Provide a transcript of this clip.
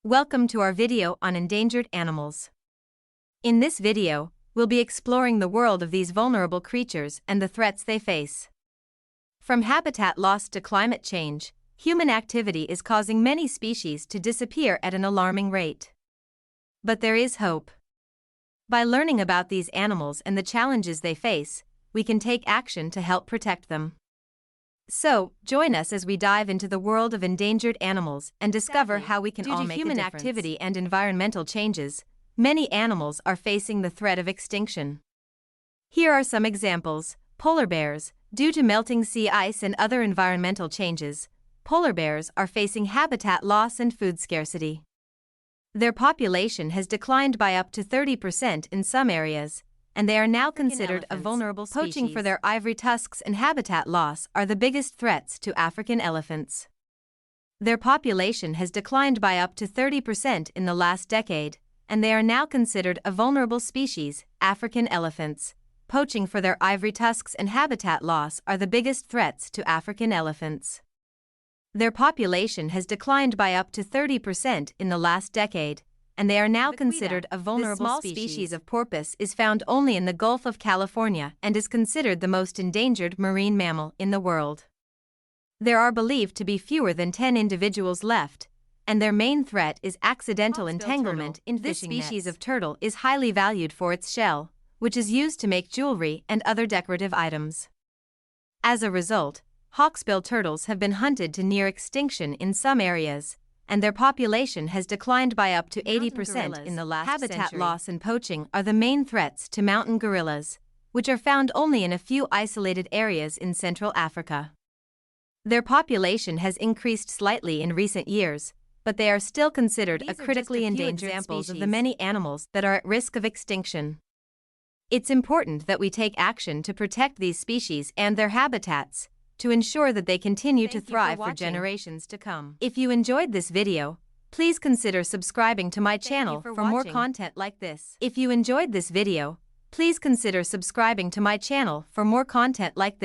Welcome to our video on endangered animals. In this video, we'll be exploring the world of these vulnerable creatures and the threats they face. From habitat loss to climate change, human activity is causing many species to disappear at an alarming rate. But there is hope. By learning about these animals and the challenges they face, we can take action to help protect them. So, join us as we dive into the world of endangered animals and discover how we can all make a difference. Due to human activity and environmental changes, many animals are facing the threat of extinction. Here are some examples. Polar bears. Due to melting sea ice and other environmental changes, polar bears are facing habitat loss and food scarcity. Their population has declined by up to 30% in some areas, and they are now considered a vulnerable species. Poaching for their ivory tusks and habitat loss are the biggest threats to African elephants. Their population has declined by up to 30% in the last decade, and they are now considered a vulnerable species. African elephants. Poaching for their ivory tusks and habitat loss are the biggest threats to African elephants. Their population has declined by up to 30% in the last decade, and they are now considered a vulnerable species. This small species of porpoise is found only in the Gulf of California and is considered the most endangered marine mammal in the world. There are believed to be fewer than 10 individuals left, and their main threat is accidental entanglement in fishing nets. This species of turtle is highly valued for its shell, which is used to make jewelry and other decorative items. As a result, hawksbill turtles have been hunted to near extinction in some areas, and their population has declined by up to 80% in the last century. Habitat loss and poaching are the main threats to mountain gorillas, which are found only in a few isolated areas in Central Africa. Their population has increased slightly in recent years, but they are still considered a critically endangered species of the many animals that are at risk of extinction. It's important that we take action to protect these species and their habitats, to ensure that they continue to thrive for generations to come. If you enjoyed this video, please consider subscribing to my channel for more content like this. If you enjoyed this video, please consider subscribing to my channel for more content like this.